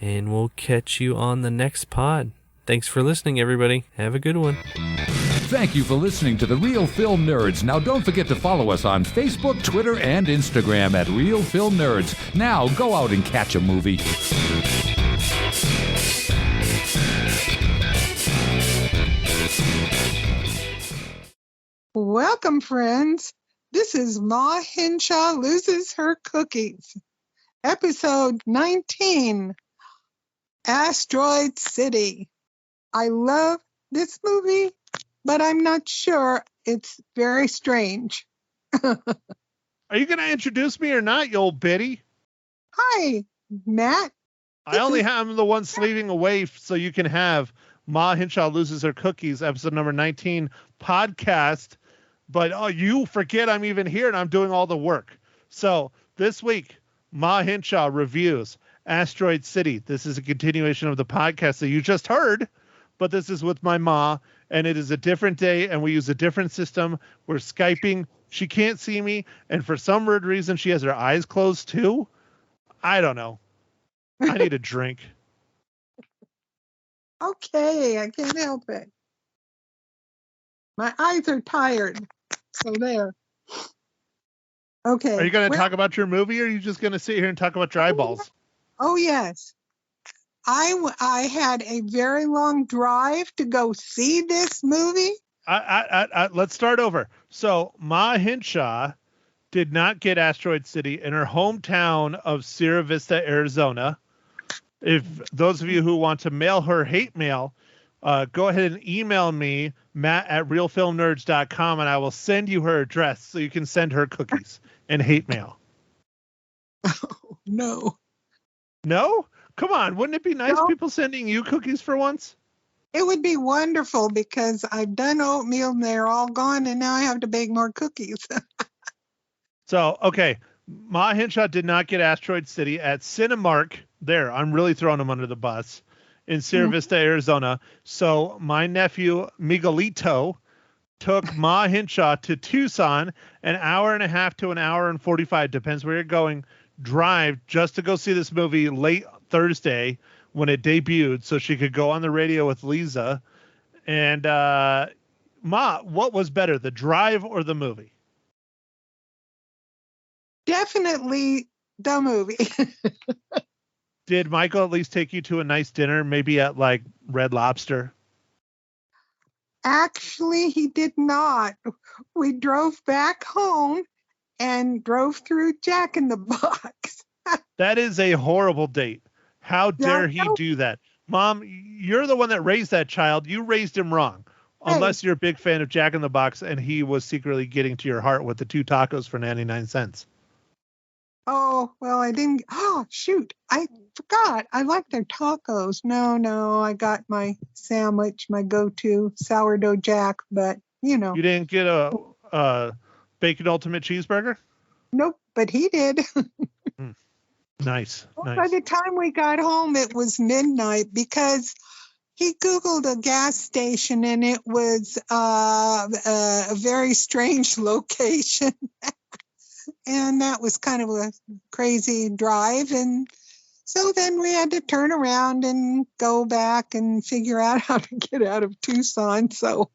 And we'll catch you on the next pod. Thanks for listening, everybody. Have a good one. Thank you for listening to The Real Film Nerds. Now, don't forget to follow us on Facebook, Twitter, and Instagram at Real Film Nerds. Now, go out and catch a movie. Welcome, friends. This is Ma Hinshaw Loses Her Cookies, episode 19, Asteroid City. I love this movie, but I'm not sure. It's very strange. Are you going to introduce me or not, you old biddy? Hi, Matt. I'm the one slaving away so you can have Ma Hinshaw Loses Her Cookies, episode number 19 podcast. But you forget I'm even here and I'm doing all the work. So this week, Ma Hinshaw reviews Asteroid City. This is a continuation of the podcast that you just heard, but this is with my ma, and it is a different day, and we use a different system. We're Skyping. She can't see me, and for some weird reason, she has her eyes closed too. I don't know. I need a drink. Okay, I can't help it. My eyes are tired. So there. Okay. Are you going to talk about your movie, or are you just going to sit here and talk about your eyeballs? Oh, yes. I had a very long drive to go see this movie. Let's start over. So Ma Hinshaw did not get Asteroid City in her hometown of Sierra Vista, Arizona. If those of you who want to mail her hate mail, go ahead and email me, matt@realfilmnerds.com, and I will send you her address so you can send her cookies and hate mail. Oh, no. No? Come on. Wouldn't it be nice people sending you cookies for once? It would be wonderful because I've done oatmeal and they're all gone, and now I have to bake more cookies. So, okay. Ma Hinshaw did not get Asteroid City at Cinemark. There, I'm really throwing him under the bus. In Sierra Vista, Arizona. So my nephew, Miguelito, took Ma Hinshaw to Tucson, an hour and a half to an hour and 45, depends where you're going, drive just to go see this movie late Thursday when it debuted so she could go on the radio with Lisa. And Ma, what was better, the drive or the movie? Definitely the movie. Did Michael at least take you to a nice dinner, maybe at like Red Lobster? Actually, he did not. We drove back home and drove through Jack in the Box. That is a horrible date. How dare he do that? Mom, you're the one that raised that child. You raised him wrong. Hey. Unless you're a big fan of Jack in the Box and he was secretly getting to your heart with the 2 tacos for 99 cents. Oh, well, I didn't. Oh, shoot. I forgot. I like their tacos. No, I got my sandwich, my go-to sourdough jack, but, You didn't get a bacon ultimate cheeseburger? nope, but he did. Nice. By the time we got home, it was midnight because he Googled a gas station and it was a very strange location. And that was kind of a crazy drive. And so then we had to turn around and go back and figure out how to get out of Tucson. So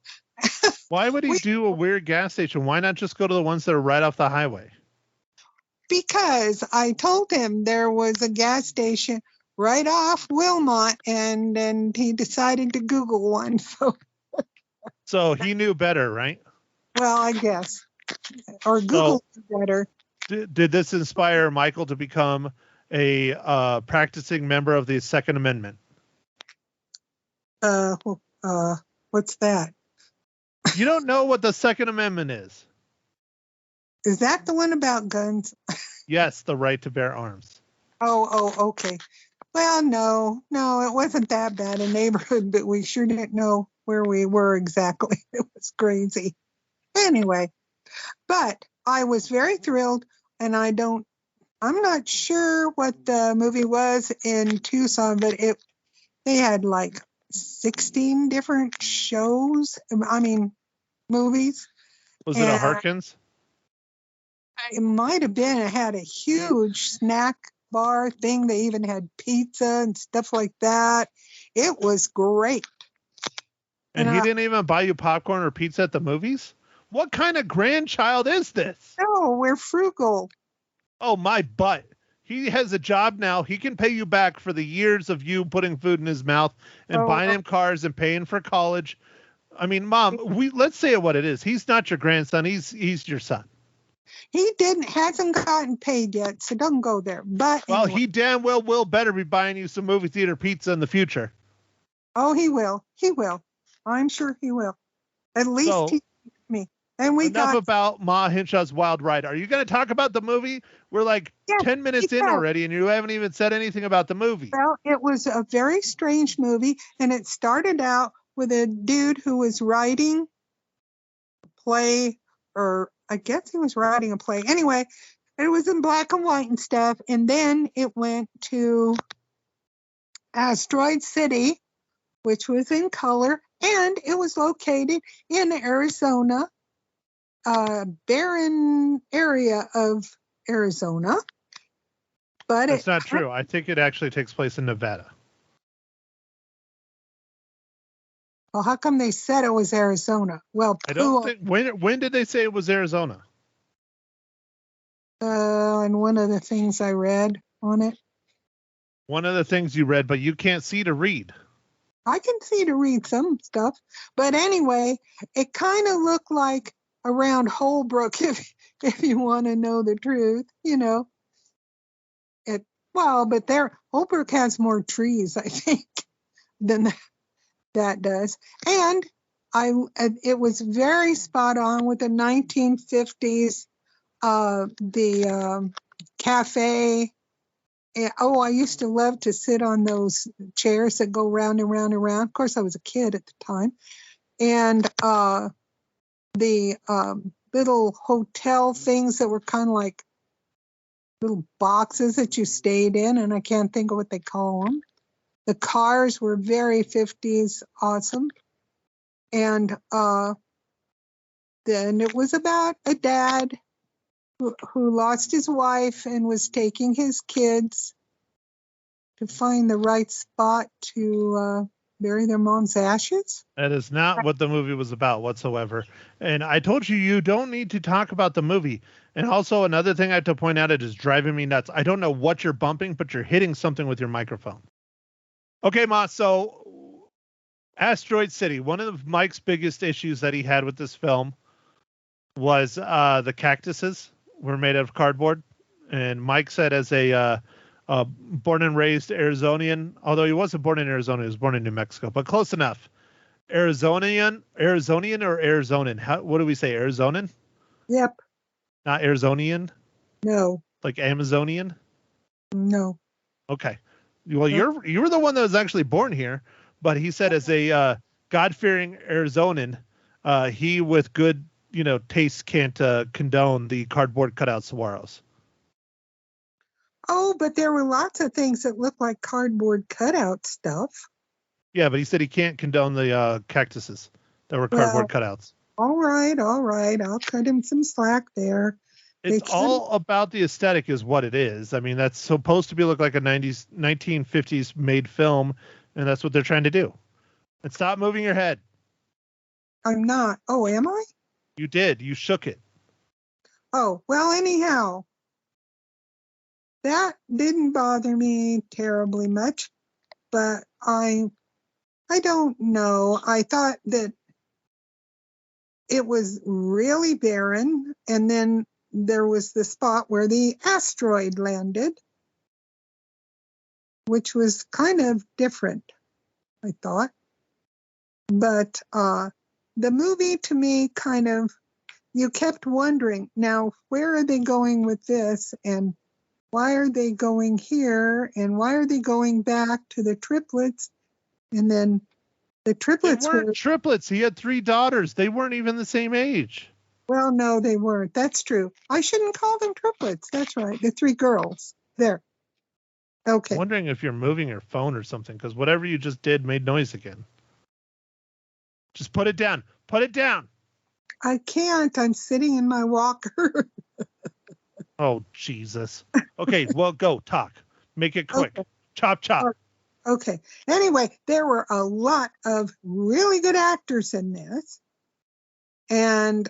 Why would he do a weird gas station? Why not just go to the ones that are right off the highway? because I told him there was a gas station right off Wilmot, and then he decided to Google one. So he knew better, right? Well, I guess. Or Google better. Did this inspire Michael to become a practicing member of the Second Amendment? What's that? You don't know what the Second Amendment is? Is that the one about guns? Yes, the right to bear arms. Oh, okay. Well, no, it wasn't that bad a neighborhood, but we sure didn't know where we were exactly. It was crazy. Anyway, but I was very thrilled, and I'm not sure what the movie was in Tucson, but they had like 16 different movies. Was it a Harkins? It might have been. It had a huge snack bar thing. They even had pizza and stuff like that. It was great. And he didn't even buy you popcorn or pizza at the movies? What kind of grandchild is this? No, we're frugal. Oh, my butt. He has a job now. He can pay you back for the years of you putting food in his mouth and buying him cars and paying for college. I mean, Mom, let's say it what it is. He's not your grandson. He's your son. He hasn't gotten paid yet, so don't go there. But anyway. He damn well will better be buying you some movie theater pizza in the future. Oh, he will. He will. I'm sure he will. At least he me. And enough about Ma Hinshaw's Wild Ride. Are you going to talk about the movie? We're like 10 minutes in already, and you haven't even said anything about the movie. Well, it was a very strange movie, and it started out with a dude who was writing a play, or I guess he was writing a play. Anyway, it was in black and white and stuff, and then it went to Asteroid City, which was in color, and it was located in Arizona, barren area of Arizona. But that's not true. I think it actually takes place in Nevada. Well, how come they said it was Arizona? Well, I don't think. When did they say it was Arizona? And one of the things I read on it. One of the things you read, but you can't see to read. I can see to read some stuff, but anyway, it kind of looked like around Holbrook, if you want to know the truth, but Holbrook has more trees, I think, than that does. And it was very spot on with the 1950s, the cafe. I used to love to sit on those chairs that go round and round and round. Of course, I was a kid at the time. And the little hotel things that were kind of like little boxes that you stayed in, and I can't think of what they call them. The cars were very 50s awesome. And then it was about a dad who lost his wife and was taking his kids to find the right spot to bury their mom's ashes. That is not what the movie was about whatsoever. And I told you, you don't need to talk about the movie. And also another thing I have to point out, it is driving me nuts. I don't know what you're bumping, but you're hitting something with your microphone. Okay, Ma, so Asteroid City, one of Mike's biggest issues that he had with this film was the cactuses were made out of cardboard. And Mike said as a born and raised Arizonian, although he wasn't born in Arizona, he was born in New Mexico, but close enough. Arizonian or Arizonan? What do we say, Arizonan? Yep. Not Arizonian? No. Like Amazonian? No. Okay. Well, you were the one that was actually born here, but he said as a God-fearing Arizonan, he with good taste can't condone the cardboard cutout saguaros. Oh, but there were lots of things that looked like cardboard cutout stuff. Yeah, but he said he can't condone the cactuses that were cardboard cutouts. All right. I'll cut him some slack there. It's all about the aesthetic is what it is. I mean, that's supposed to look like a 1950s made film, and that's what they're trying to do. And stop moving your head. I'm not. Oh, am I? You did. You shook it. Oh, well, anyhow, that didn't bother me terribly much, but I don't know. I thought that it was really barren, and then there was the spot where the asteroid landed, which was kind of different, I thought. But the movie to me kind of, you kept wondering, now, where are they going with this? And why are they going here? And why are they going back to the triplets? And then the triplets weren't triplets. He had 3 daughters. They weren't even the same age. Well, no, they weren't. That's true. I shouldn't call them triplets. That's right. The 3 girls. There. Okay. I'm wondering if you're moving your phone or something, because whatever you just did made noise again. Just put it down. Put it down. I can't. I'm sitting in my walker. Oh, Jesus. Okay, well, go. Talk. Make it quick. Okay. Chop, chop. Okay. Anyway, there were a lot of really good actors in this. And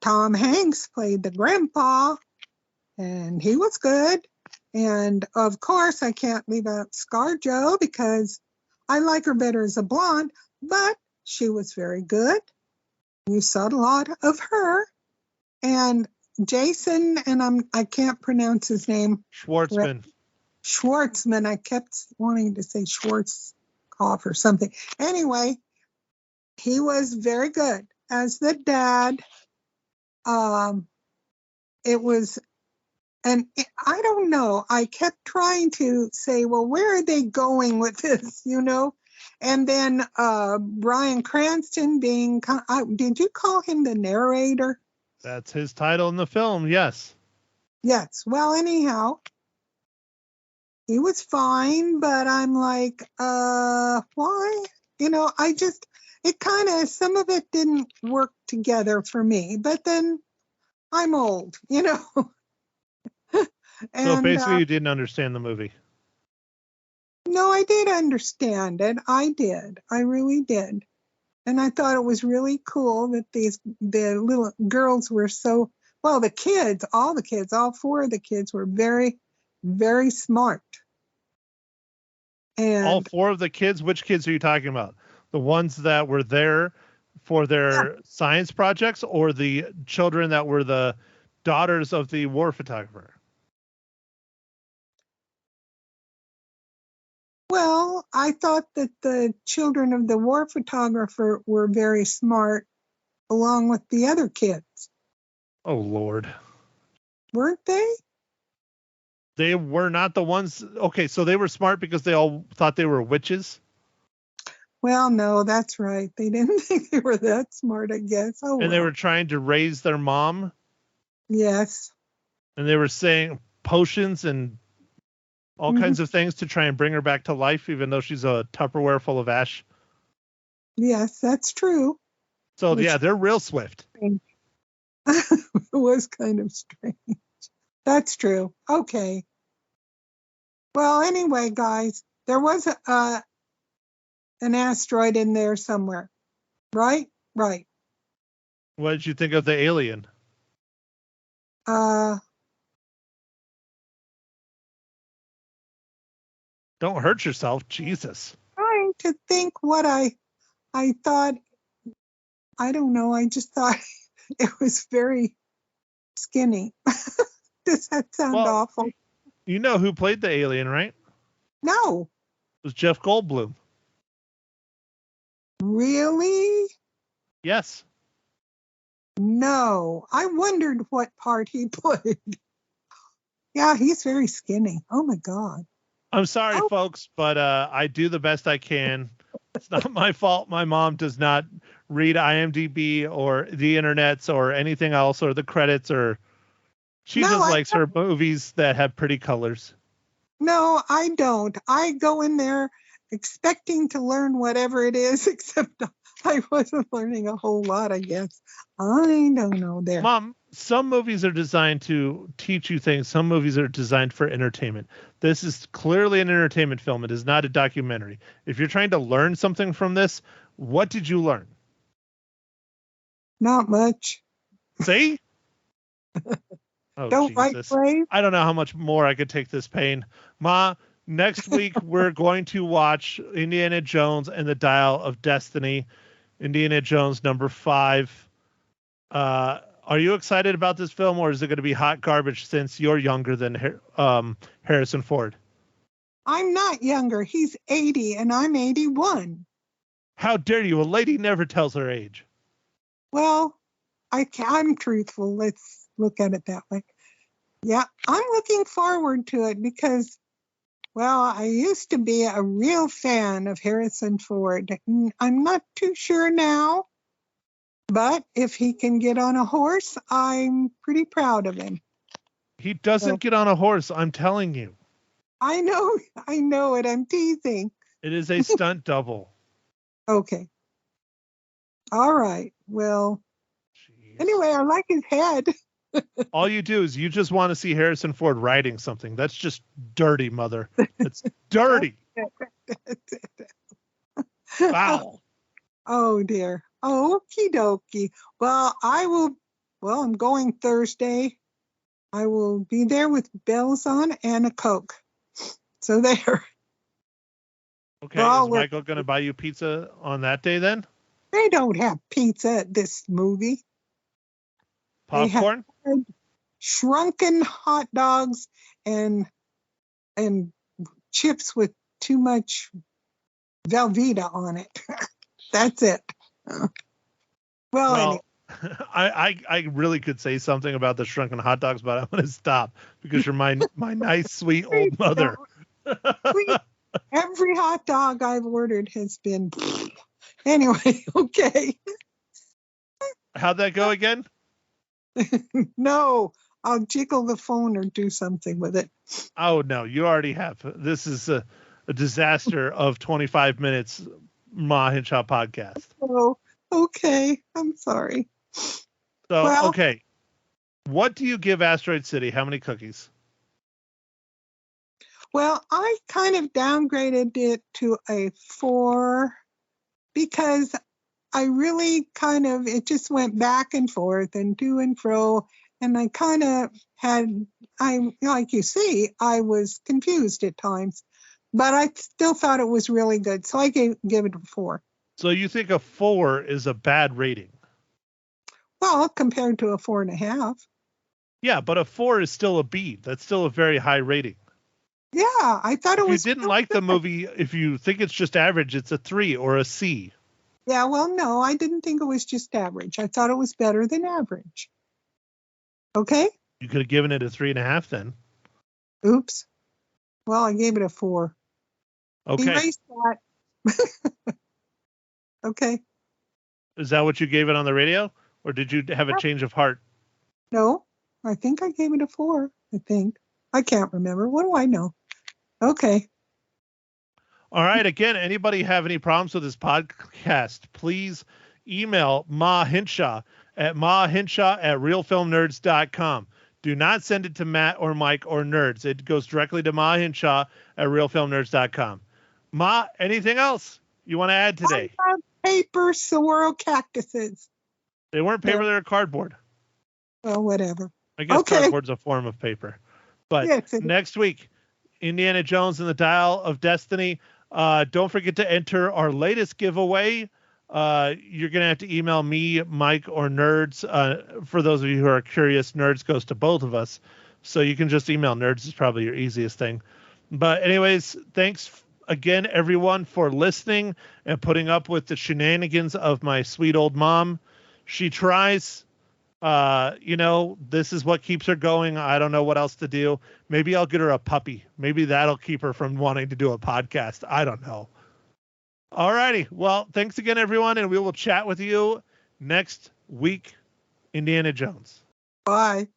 Tom Hanks played the grandpa, and he was good. And, of course, I can't leave out ScarJo because I like her better as a blonde, but she was very good. You saw a lot of her. And Jason, and I can't pronounce his name. Schwartzman. Schwartzman. I kept wanting to say Schwarzkopf or something. Anyway, he was very good as the dad. It was, and I don't know. I kept trying to say, well, where are they going with this? And then Bryan Cranston being, did you call him the narrator? That's his title in the film, yes. Yes. Well, anyhow, he was fine, but I'm like, why? It kind of, some of it didn't work together for me, but then I'm old, And, so basically you didn't understand the movie. No, I did understand it. I did. I really did. And I thought it was really cool that the little girls were so, well, the kids, all 4 of the kids were very, very smart. And all 4 of the kids? Which kids are you talking about? The ones that were there for their science projects, or the children that were the daughters of the war photographer? Well, I thought that the children of the war photographer were very smart, along with the other kids. Oh, Lord. Weren't they? They were not the ones. Okay, so they were smart because they all thought they were witches? Well, no, that's right. They didn't think they were that smart, I guess. Oh, and they were trying to raise their mom? Yes. And they were saying potions and all kinds of things to try and bring her back to life, even though she's a Tupperware full of ash. Yes, that's true. So, yeah, they're real swift. It was kind of strange. That's true. Okay. Well, anyway, guys, there was an asteroid in there somewhere. Right? Right. What did you think of the alien? Don't hurt yourself. Jesus. Trying to think what I thought. I don't know. I just thought it was very skinny. Does that sound awful? You know who played the alien, right? No. It was Jeff Goldblum. Really? Yes. No. I wondered what part he played. Yeah, he's very skinny. Oh my God. I'm sorry, folks, but I do the best I can. It's not my fault. My mom does not read IMDb or the internets or anything else or the credits, or she just likes her movies that have pretty colors. No, I don't. I go in there expecting to learn whatever it is, except I wasn't learning a whole lot, I guess. I don't know there. Mom, some movies are designed to teach you things. Some movies are designed for entertainment. This is clearly an entertainment film. It is not a documentary. If you're trying to learn something from this, what did you learn? Not much. See? Oh, Don't Jesus. like plays. I don't know how much more I could take this pain. Ma, next week we're going to watch Indiana Jones and the Dial of Destiny. Indiana Jones number 5. Are you excited about this film, or is it going to be hot garbage since you're younger than Harrison Ford? I'm not younger. He's 80 and I'm 81. How dare you? A lady never tells her age. Well, I'm truthful. Let's look at it that way. Yeah, I'm looking forward to it because, well, I used to be a real fan of Harrison Ford. I'm not too sure now, but if he can get on a horse, I'm pretty proud of him. He doesn't get on a horse, I'm telling you. I know it. I'm teasing. It is a stunt double. Okay. All right. Well, Jeez. Anyway, I like his head. All you do is you just want to see Harrison Ford riding something. That's just dirty, mother. It's dirty. Wow. Oh, dear. Okie dokie. Well, I'm going Thursday. I will be there with bells on and a Coke. So there. Okay, is Michael going to buy you pizza on that day then? They don't have pizza at this movie. Popcorn? They have shrunken hot dogs and chips with too much Velveeta on it. That's it. Well, anyway. I really could say something about the shrunken hot dogs, but I'm going to stop because you're my nice, sweet old mother. Every hot dog I've ordered has been... Anyway, okay. How'd that go again? No, I'll jiggle the phone or do something with it. Oh, no, you already have. This is a disaster of 25 minutes Ma Hinshaw podcast. Oh, okay. I'm sorry. So, okay. What do you give Asteroid City? How many cookies? Well, I kind of downgraded it to a 4 because I really it just went back and forth and to and fro. And I kind of like you see, I was confused at times, but I still thought it was really good. So I give it a 4. So you think a 4 is a bad rating? Well, compared to a 4.5. Yeah, but a 4 is still a B. That's still a very high rating. Yeah, I thought it was. If you didn't like the movie, if you think it's just average, it's a 3 or a C. Yeah, well, no, I didn't think it was just average. I thought it was better than average. Okay? You could have given it a 3.5 then. Oops. Well, I gave it a 4. Okay. Erase that. Okay. Is that what you gave it on the radio? Or did you have a change of heart? No, I think I gave it a 4. I think. I can't remember. What do I know? Okay. All right. Again, anybody have any problems with this podcast, please email Ma Hinshaw at mahinshaw@realfilmnerds.com. Do not send it to Matt or Mike or Nerds. It goes directly to Ma Hinshaw at realfilmnerds.com. Ma, anything else you want to add today? I have paper saguaro cactuses. They weren't paper, they were cardboard. Well, whatever. I guess cardboard's a form of paper. But yes, next week, Indiana Jones and the Dial of Destiny. Don't forget to enter our latest giveaway. You're going to have to email me, Mike, or Nerds. For those of you who are curious, Nerds goes to both of us. So you can just email Nerds. Is probably your easiest thing. But anyways, thanks again, everyone, for listening and putting up with the shenanigans of my sweet old mom. She tries. This is what keeps her going. I don't know what else to do. Maybe I'll get her a puppy. Maybe that'll keep her from wanting to do a podcast. I don't know. All righty. Well, thanks again, everyone, and we will chat with you next week. Indiana Jones. Bye.